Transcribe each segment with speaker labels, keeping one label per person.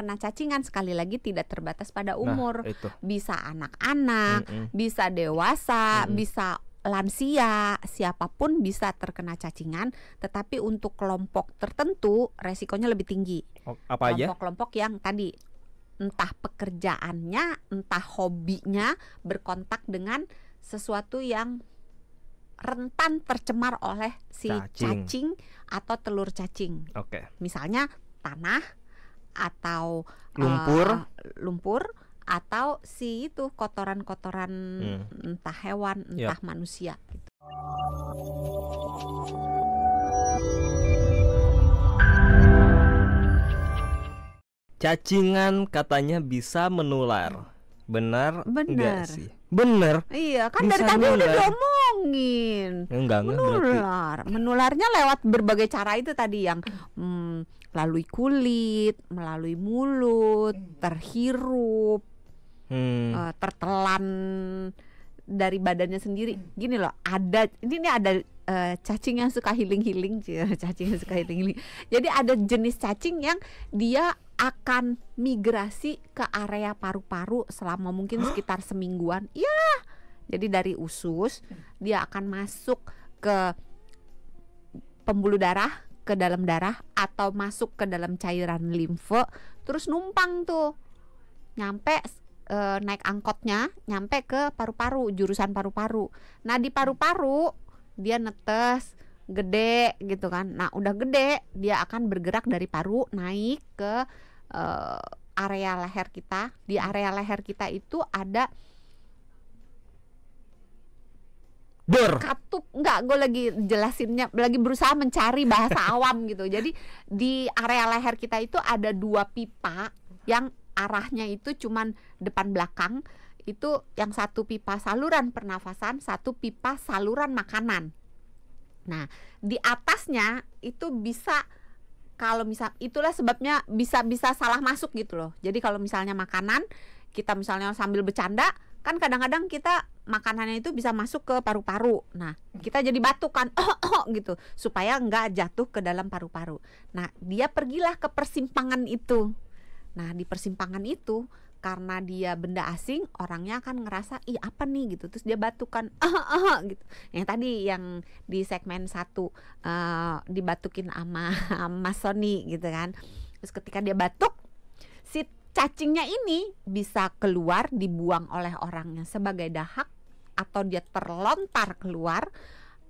Speaker 1: kena cacingan. Sekali lagi tidak terbatas pada umur.
Speaker 2: Itu.
Speaker 1: Bisa anak-anak, bisa dewasa, bisa lansia, siapapun bisa terkena cacingan. Tetapi untuk kelompok tertentu resikonya lebih tinggi.
Speaker 2: Apa aja?
Speaker 1: Kelompok-kelompok yang tadi, entah pekerjaannya, entah hobinya berkontak dengan sesuatu yang rentan tercemar oleh si cacing atau telur cacing. Misalnya tanah atau lumpur atau si itu kotoran-kotoran entah hewan, entah manusia gitu.
Speaker 2: Cacingan katanya bisa menular. Benar enggak sih? Benar.
Speaker 1: Iya, kan dari tadi udah diomongin. Menularnya lewat berbagai cara itu tadi yang melalui kulit, melalui mulut, terhirup, tertelan dari badannya sendiri. Gini loh, ada cacing yang suka healing-healing. Jadi ada jenis cacing yang dia akan migrasi ke area paru-paru selama mungkin sekitar semingguan. Ya, jadi dari usus dia akan masuk ke pembuluh darah, ke dalam darah, atau masuk ke dalam cairan limfe, terus numpang tuh, nyampe naik angkotnya, nyampe ke paru-paru, jurusan paru-paru. Nah di paru-paru dia netes, gede gitu kan. Nah udah gede dia akan bergerak dari paru naik ke area leher kita. Di area leher kita itu ada katup, enggak, gue lagi jelasinnya, lagi berusaha mencari bahasa awam gitu. Jadi di area leher kita itu ada 2 pipa yang arahnya itu cuman depan belakang. Itu yang satu pipa saluran pernafasan, satu pipa saluran makanan. Nah di atasnya itu bisa, kalau misal, itulah sebabnya bisa salah masuk gitu loh. Jadi kalau misalnya makanan kita misalnya sambil bercanda, kan kadang-kadang kita makanannya itu bisa masuk ke paru-paru. Nah kita jadi batuk kan, gitu, supaya nggak jatuh ke dalam paru-paru. Nah dia pergilah ke persimpangan itu. Nah di persimpangan itu, karena dia benda asing, orangnya akan ngerasa ih apa nih gitu, terus dia batuk kan, gitu. Yang tadi yang di segmen 1 dibatukin sama Mas Sony gitu kan. Terus ketika dia batuk, si cacingnya ini bisa keluar, dibuang oleh orangnya sebagai dahak, atau dia terlontar keluar,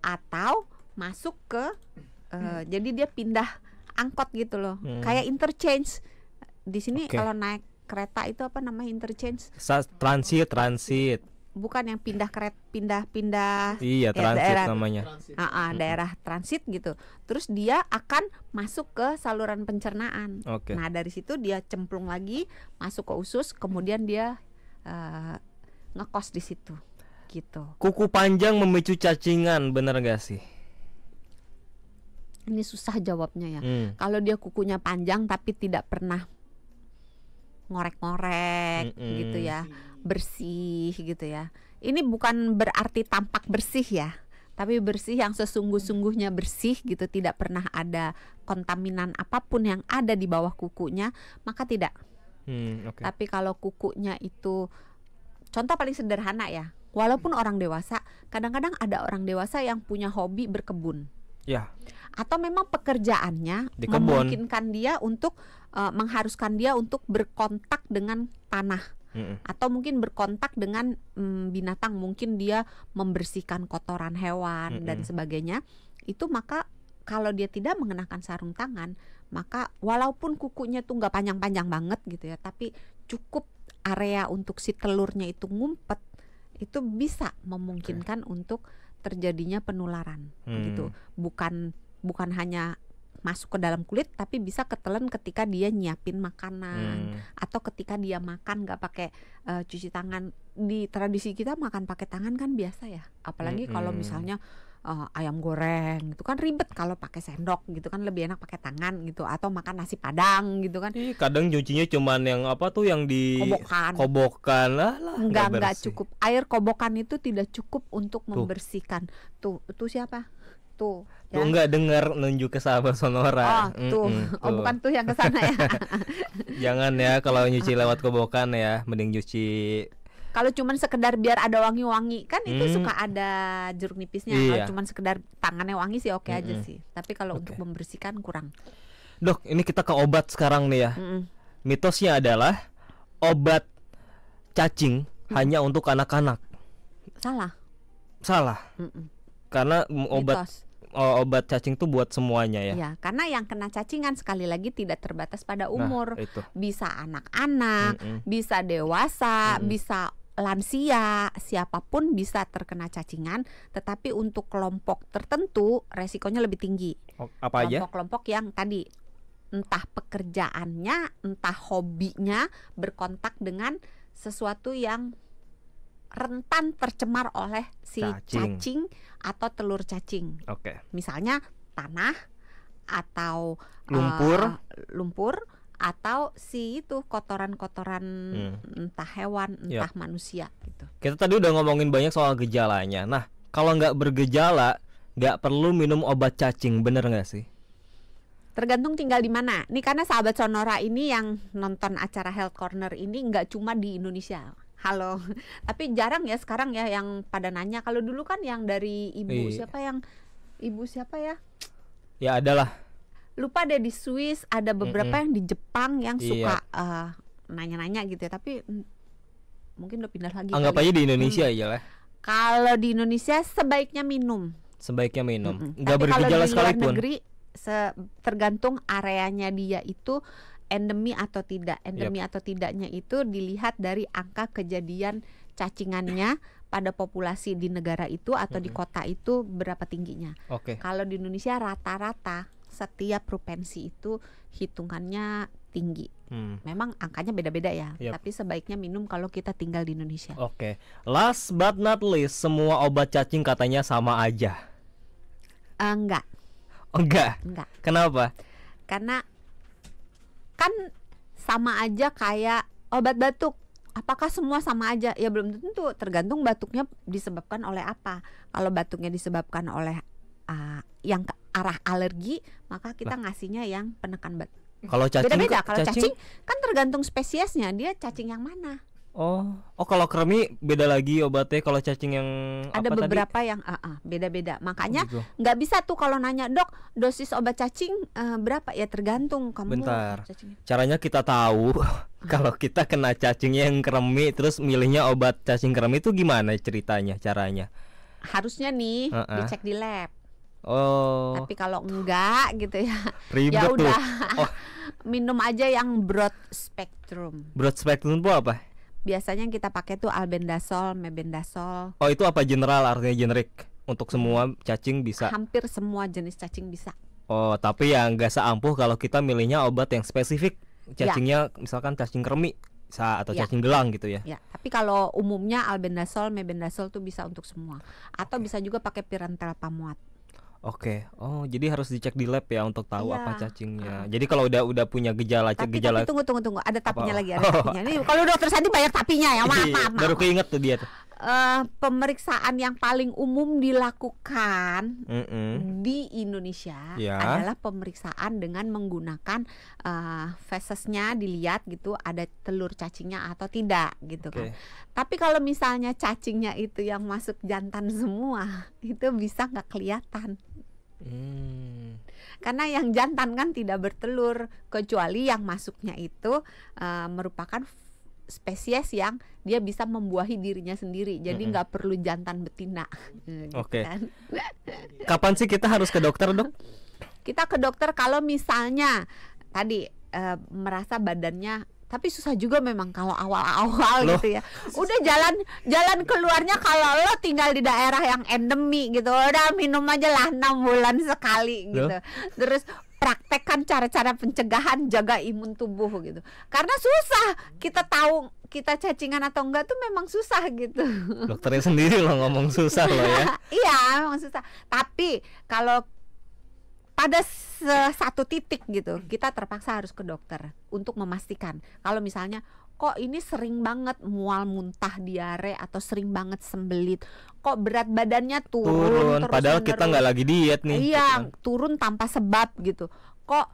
Speaker 1: atau masuk ke jadi dia pindah angkot gitu loh. Kayak interchange. Di sini kalau naik kereta itu apa namanya, interchange?
Speaker 2: Transit.
Speaker 1: Bukan yang pindah kereta, pindah.
Speaker 2: Iya, transit daerah, namanya.
Speaker 1: Daerah transit gitu. Terus dia akan masuk ke saluran pencernaan. Nah dari situ dia cemplung lagi, masuk ke usus, kemudian dia ngekos di situ. Gitu.
Speaker 2: Kuku panjang memicu cacingan, bener gak sih?
Speaker 1: Ini susah jawabnya ya. Kalau dia kukunya panjang tapi tidak pernah ngorek-ngorek gitu ya, bersih gitu ya. Ini bukan berarti tampak bersih ya, tapi bersih yang sesungguh-sungguhnya bersih gitu, tidak pernah ada kontaminan apapun yang ada di bawah kukunya, maka tidak. Tapi kalau kukunya itu, contoh paling sederhana ya, walaupun orang dewasa, kadang-kadang ada orang dewasa yang punya hobi berkebun.
Speaker 2: Ya.
Speaker 1: Atau memang pekerjaannya memungkinkan dia untuk mengharuskan dia untuk berkontak dengan tanah, atau mungkin berkontak dengan binatang, mungkin dia membersihkan kotoran hewan dan sebagainya. Itu maka kalau dia tidak mengenakan sarung tangan, maka walaupun kukunya tuh nggak panjang-panjang banget gitu ya, tapi cukup area untuk si telurnya itu ngumpet, itu bisa memungkinkan untuk terjadinya penularan gitu. Bukan hanya masuk ke dalam kulit, tapi bisa ketelan ketika dia nyiapin makanan, atau ketika dia makan nggak pakai cuci tangan. Di tradisi kita makan pakai tangan kan biasa ya, apalagi kalau misalnya ayam goreng gitu kan ribet kalau pakai sendok gitu kan, lebih enak pakai tangan gitu, atau makan nasi padang gitu kan.
Speaker 2: Kadang nyucinya cuman yang apa tuh, yang di kobokan lah. Enggak
Speaker 1: cukup. Air kobokan itu tidak cukup untuk membersihkan. Tuh siapa? tuh.
Speaker 2: Tuh enggak dengar nunjuk ke sahabat Sonora.
Speaker 1: Tuh. Oh, bukan tuh yang ke sana ya.
Speaker 2: Jangan ya kalau nyuci lewat kobokan ya, mending nyuci.
Speaker 1: Kalau cuman sekedar biar ada wangi-wangi kan itu suka ada jeruk nipisnya.
Speaker 2: Iya.
Speaker 1: Kalau cuman sekedar tangannya wangi sih oke aja sih. Tapi kalau untuk membersihkan kurang.
Speaker 2: Dok, ini kita ke obat sekarang nih ya. Mitosnya adalah obat cacing hanya untuk anak-anak. Salah. Karena obat cacing tuh buat semuanya ya.
Speaker 1: Ya, karena yang kena cacingan sekali lagi tidak terbatas pada umur.
Speaker 2: Nah, itu.
Speaker 1: Bisa anak-anak, bisa dewasa, bisa lansia, siapapun bisa terkena cacingan. Tetapi untuk kelompok tertentu resikonya lebih tinggi.
Speaker 2: Apa aja?
Speaker 1: Kelompok-kelompok yang tadi entah pekerjaannya, entah hobinya berkontak dengan sesuatu yang rentan tercemar oleh si cacing atau telur cacing. Misalnya tanah atau lumpur atau si itu kotoran-kotoran entah hewan, entah manusia gitu.
Speaker 2: Kita tadi udah ngomongin banyak soal gejalanya. Nah, kalau nggak bergejala, nggak perlu minum obat cacing, bener nggak sih?
Speaker 1: Tergantung tinggal di mana. Nih karena sahabat Sonora ini yang nonton acara Health Corner ini nggak cuma di Indonesia. Halo, tapi jarang ya sekarang ya yang pada nanya. Kalau dulu kan yang dari ibu siapa ya? Ya adalah. Lupa deh, di Swiss ada beberapa yang di Jepang yang suka nanya-nanya gitu ya. Tapi mungkin udah pindah lagi.
Speaker 2: Anggap aja di Indonesia aja lah.
Speaker 1: Kalau di Indonesia sebaiknya minum.
Speaker 2: Nggak bergejala sekalipun.
Speaker 1: Luar negeri tergantung areanya dia itu endemi atau tidak. Endemi atau tidaknya itu dilihat dari angka kejadian cacingannya pada populasi di negara itu atau di kota itu berapa tingginya. Kalau di Indonesia rata-rata setiap provinsi itu hitungannya tinggi. Memang angkanya beda-beda ya. Tapi sebaiknya minum kalau kita tinggal di Indonesia.
Speaker 2: Last but not least, semua obat cacing katanya sama aja.
Speaker 1: Enggak.
Speaker 2: Kenapa?
Speaker 1: Karena kan sama aja kayak obat batuk. Apakah semua sama aja? Ya belum tentu, tergantung batuknya disebabkan oleh apa. Kalau batuknya disebabkan oleh yang ke arah alergi, maka kita ngasihnya yang penekan batuk. Kalau cacing beda-beda. Kalau cacing kan tergantung spesiesnya, dia cacing yang mana.
Speaker 2: Kalau kremi beda lagi obatnya. Kalau cacing yang
Speaker 1: ada
Speaker 2: apa
Speaker 1: beberapa
Speaker 2: tadi?
Speaker 1: Yang beda-beda. Makanya nggak bisa tuh kalau nanya, dok dosis obat cacing berapa? Ya tergantung kamu.
Speaker 2: Bentar. Caranya kita tahu kalau kita kena cacing yang kremi terus milihnya obat cacing kremi itu gimana ceritanya? Caranya?
Speaker 1: Harusnya nih dicek di lab. Tapi kalau enggak gitu ya,
Speaker 2: ya udah
Speaker 1: minum aja yang broad spectrum.
Speaker 2: Broad spectrum itu apa?
Speaker 1: Biasanya yang kita pakai tuh albendazole, mebendazole.
Speaker 2: Itu apa, general, artinya generik untuk semua cacing bisa?
Speaker 1: Hampir semua jenis cacing bisa.
Speaker 2: Tapi ya nggak seampuh kalau kita milihnya obat yang spesifik cacingnya, misalkan cacing kremi atau cacing gelang gitu ya.
Speaker 1: Tapi kalau umumnya albendazole, mebendazole tuh bisa untuk semua. Atau bisa juga pakai pyrantel pamuat.
Speaker 2: Jadi harus dicek di lab ya untuk tahu apa cacingnya. Jadi kalau udah punya gejala.
Speaker 1: Tapi tunggu, ada tapinya lagi, ada tapinya. Ini kalau dokter Santi banyak tapinya ya, maaf.
Speaker 2: Baru keinget tuh dia tuh.
Speaker 1: Pemeriksaan yang paling umum dilakukan di Indonesia adalah pemeriksaan dengan menggunakan fesesnya dilihat gitu, ada telur cacingnya atau tidak gitu kan. Tapi kalau misalnya cacingnya itu yang masuk jantan semua, itu bisa nggak kelihatan. Karena yang jantan kan tidak bertelur, kecuali yang masuknya itu merupakan spesies yang dia bisa membuahi dirinya sendiri, jadi nggak perlu jantan betina. Kan?
Speaker 2: Kapan sih kita harus ke dokter, dok?
Speaker 1: Kita ke dokter kalau misalnya tadi merasa badannya, tapi susah juga memang kalau awal-awal gitu ya. Udah jalan keluarnya kalau lo tinggal di daerah yang endemi gitu, udah minum aja lah 6 bulan sekali gitu. Terus praktekkan cara-cara pencegahan, jaga imun tubuh gitu. Karena susah kita tahu kita cacingan atau enggak tuh memang susah gitu.
Speaker 2: Dokternya sendiri loh ngomong susah loh ya.
Speaker 1: Iya, memang susah. Tapi kalau pada satu titik gitu, kita terpaksa harus ke dokter untuk memastikan. Kalau misalnya kok ini sering banget mual, muntah, diare, atau sering banget sembelit, kok berat badannya turun terus
Speaker 2: padahal kita nggak lagi diet nih.
Speaker 1: iya, turun tanpa sebab gitu. Kok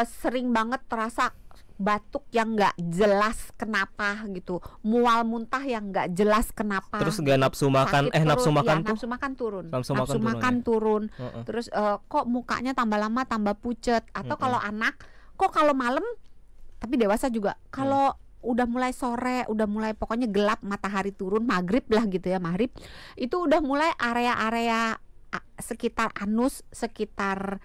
Speaker 1: sering banget terasa batuk yang nggak jelas kenapa gitu, mual muntah yang nggak jelas kenapa,
Speaker 2: Terus nggak nafsu makan,
Speaker 1: sakit
Speaker 2: nafsu
Speaker 1: perut,
Speaker 2: makan
Speaker 1: ya,
Speaker 2: tuh
Speaker 1: nafsu makan turun,
Speaker 2: Nafsu
Speaker 1: nafsu
Speaker 2: makan
Speaker 1: makan turun.
Speaker 2: Heeh.
Speaker 1: Terus kok mukanya tambah lama tambah pucet, atau kalau anak kok kalau malam, tapi dewasa juga kalau udah mulai sore, udah mulai pokoknya gelap, matahari turun, maghrib lah gitu ya, maghrib itu udah mulai area-area sekitar anus, sekitar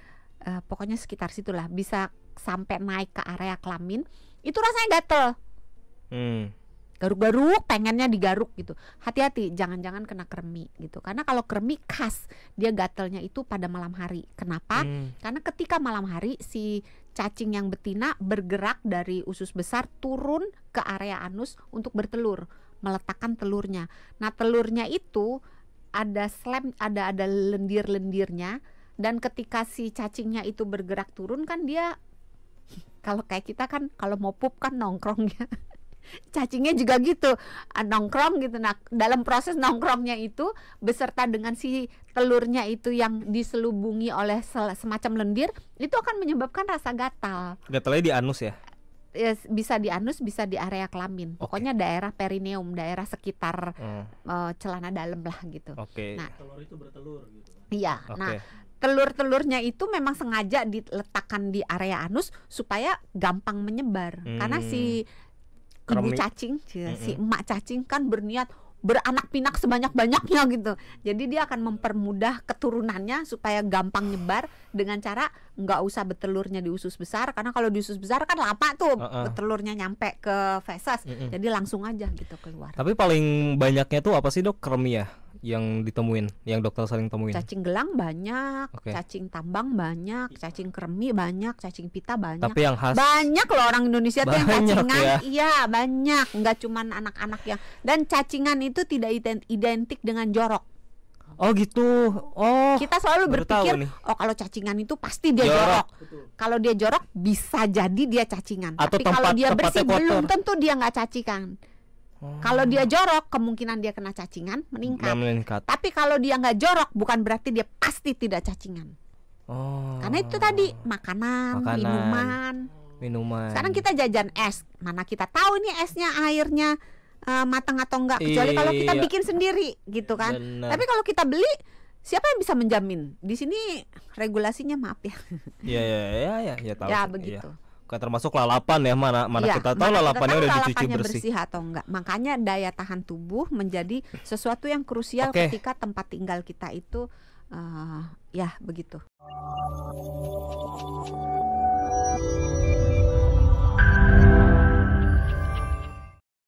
Speaker 1: pokoknya sekitar situlah, bisa sampai naik ke area kelamin, itu rasanya gatel, garuk-garuk, pengennya digaruk gitu. Hati-hati, jangan-jangan kena kremi gitu, karena kalau kremi khas dia gatelnya itu pada malam hari. Kenapa? Karena ketika malam hari si cacing yang betina bergerak dari usus besar turun ke area anus untuk bertelur, meletakkan telurnya. Nah, telurnya itu ada ada lendir-lendirnya, dan ketika si cacingnya itu bergerak turun kan dia, kalau kayak kita kan kalau mau pup kan nongkrongnya, cacingnya juga gitu, nongkrong gitu. Nah, dalam proses nongkrongnya itu beserta dengan si telurnya itu yang diselubungi oleh semacam lendir, itu akan menyebabkan rasa gatal.
Speaker 2: Gatalnya di anus ya?
Speaker 1: Bisa di anus, bisa di area kelamin. Pokoknya daerah perineum, daerah sekitar celana dalam lah gitu. Nah,
Speaker 3: telur itu bertelur gitu.
Speaker 1: Iya. Nah, telur-telurnya itu memang sengaja diletakkan di area anus supaya gampang menyebar. Karena si ibu cacing, si emak cacing kan berniat beranak pinak sebanyak-banyaknya gitu. Jadi dia akan mempermudah keturunannya supaya gampang nyebar dengan cara nggak usah betelurnya di usus besar, karena kalau di usus besar kan lama tuh betelurnya nyampe ke feses. Jadi langsung aja gitu keluar.
Speaker 2: Tapi paling banyaknya tuh apa sih, Dok? Kremi ya yang ditemuin, yang dokter sering temuin?
Speaker 1: Cacing gelang banyak, cacing tambang banyak, cacing kremi banyak, cacing pita banyak.
Speaker 2: Tapi yang khas
Speaker 1: banyak loh orang Indonesia tuh yang cacingan
Speaker 2: ya?
Speaker 1: Iya banyak, nggak cuman anak-anak yang, dan cacingan itu tidak identik dengan jorok.
Speaker 2: Oh gitu. Oh,
Speaker 1: kita selalu berpikir oh kalau cacingan itu pasti dia jorok. Kalau dia jorok bisa jadi dia cacingan.
Speaker 2: Atau
Speaker 1: tapi kalau dia bersih
Speaker 2: kotor,
Speaker 1: belum tentu dia nggak cacingan. Kalau dia jorok, kemungkinan dia kena cacingan meningkat. Tapi kalau dia nggak jorok, bukan berarti dia pasti tidak cacingan. Karena itu tadi makanan, minuman. Sekarang kita jajan es, mana kita tahu ini esnya airnya matang atau enggak, kecuali kalau kita bikin sendiri gitu kan. Tapi kalau kita beli, siapa yang bisa menjamin? Di sini regulasinya maaf ya.
Speaker 2: Ya tahu.
Speaker 1: Ya begitu.
Speaker 2: Termasuk lalapan ya, mana kita tahu lalapannya udah dicuci bersih
Speaker 1: atau enggak. Makanya daya tahan tubuh menjadi sesuatu yang krusial ketika tempat tinggal kita itu ya begitu.